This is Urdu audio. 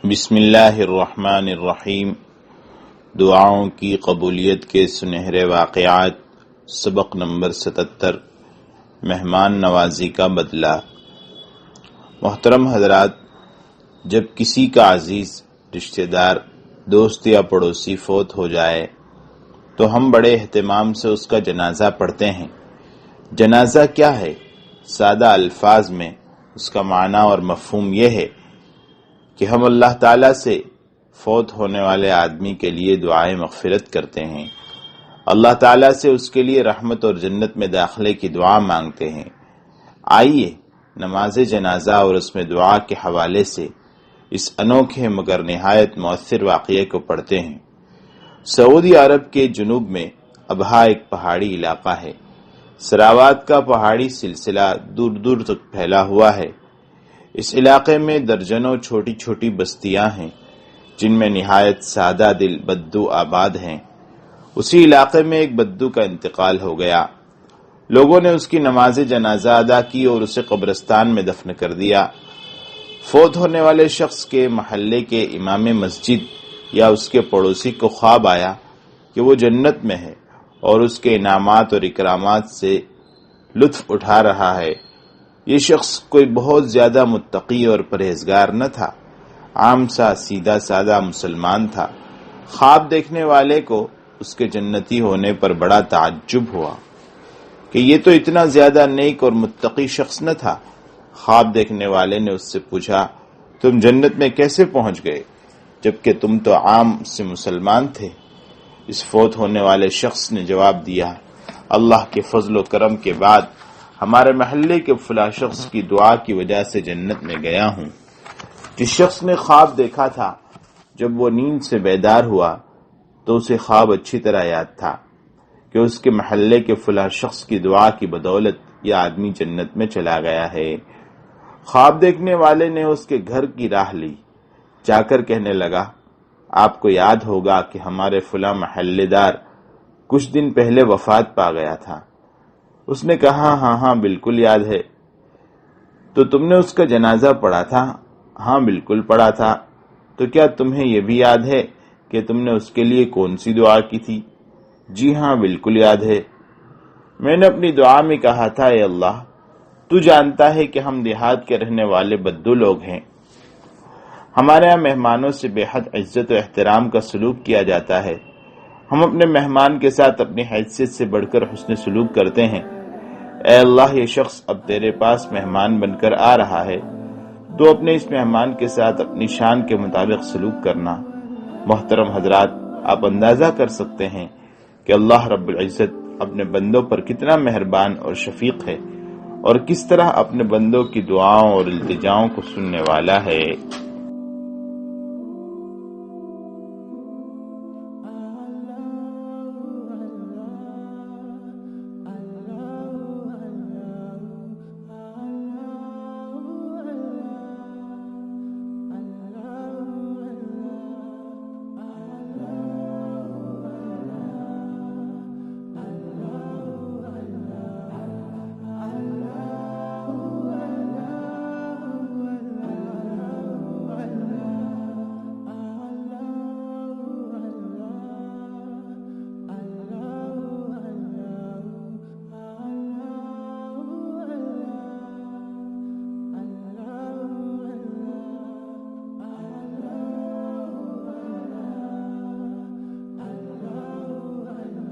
بسم اللہ الرحمن الرحیم۔ دعاؤں کی قبولیت کے سنہرے واقعات، سبق نمبر 77، مہمان نوازی کا بدلہ۔ محترم حضرات، جب کسی کا عزیز رشتہ دار، دوست یا پڑوسی فوت ہو جائے تو ہم بڑے اہتمام سے اس کا جنازہ پڑھتے ہیں۔ جنازہ کیا ہے؟ سادہ الفاظ میں اس کا معنی اور مفہوم یہ ہے کہ ہم اللہ تعالیٰ سے فوت ہونے والے آدمی کے لیے دعائیں مغفرت کرتے ہیں، اللہ تعالیٰ سے اس کے لیے رحمت اور جنت میں داخلے کی دعا مانگتے ہیں۔ آئیے نماز جنازہ اور اس میں دعا کے حوالے سے اس انوکھے مگر نہایت مؤثر واقعے کو پڑھتے ہیں۔ سعودی عرب کے جنوب میں ابہا ایک پہاڑی علاقہ ہے۔ سراوات کا پہاڑی سلسلہ دور دور تک پھیلا ہوا ہے۔ اس علاقے میں درجنوں چھوٹی چھوٹی بستیاں ہیں جن میں نہایت سادہ دل بدو آباد ہیں۔ اسی علاقے میں ایک بدو کا انتقال ہو گیا۔ لوگوں نے اس کی نماز جنازہ ادا کی اور اسے قبرستان میں دفن کر دیا۔ فوت ہونے والے شخص کے محلے کے امام مسجد یا اس کے پڑوسی کو خواب آیا کہ وہ جنت میں ہے اور اس کے انعامات اور اکرامات سے لطف اٹھا رہا ہے۔ یہ شخص کوئی بہت زیادہ متقی اور پرہیزگار نہ تھا، عام سا سیدھا سادہ مسلمان تھا۔ خواب دیکھنے والے کو اس کے جنتی ہونے پر بڑا تعجب ہوا کہ یہ تو اتنا زیادہ نیک اور متقی شخص نہ تھا۔ خواب دیکھنے والے نے اس سے پوچھا، تم جنت میں کیسے پہنچ گئے جبکہ تم تو عام سے مسلمان تھے؟ اس فوت ہونے والے شخص نے جواب دیا، اللہ کے فضل و کرم کے بعد ہمارے محلے کے فلاں شخص کی دعا کی وجہ سے جنت میں گیا ہوں۔ جس شخص نے خواب دیکھا تھا، جب وہ نیند سے بیدار ہوا تو اسے خواب اچھی طرح یاد تھا کہ اس کے محلے کے فلاں شخص کی دعا کی بدولت یہ آدمی جنت میں چلا گیا ہے۔ خواب دیکھنے والے نے اس کے گھر کی راہ لی، جا کر کہنے لگا، آپ کو یاد ہوگا کہ ہمارے فلاں محلے دار کچھ دن پہلے وفات پا گیا تھا۔ اس نے کہا، ہاں بالکل یاد ہے۔ تو تم نے اس کا جنازہ پڑھا تھا؟ ہاں بالکل پڑھا تھا۔ تو کیا تمہیں یہ بھی یاد ہے کہ تم نے اس کے لیے کون سی دعا کی تھی؟ جی ہاں بالکل یاد ہے۔ میں نے اپنی دعا میں کہا تھا، اے اللہ، تو جانتا ہے کہ ہم دیہات کے رہنے والے بدو لوگ ہیں، ہمارے ہاں مہمانوں سے بے حد عزت و احترام کا سلوک کیا جاتا ہے، ہم اپنے مہمان کے ساتھ اپنی حیثیت سے بڑھ کر حسن سلوک کرتے ہیں۔ اے اللہ، یہ شخص اب تیرے پاس مہمان بن کر آ رہا ہے، تو اپنے اس مہمان کے ساتھ اپنی شان کے مطابق سلوک کرنا۔ محترم حضرات، آپ اندازہ کر سکتے ہیں کہ اللہ رب العزت اپنے بندوں پر کتنا مہربان اور شفیق ہے اور کس طرح اپنے بندوں کی دعاؤں اور التجاؤں کو سننے والا ہے۔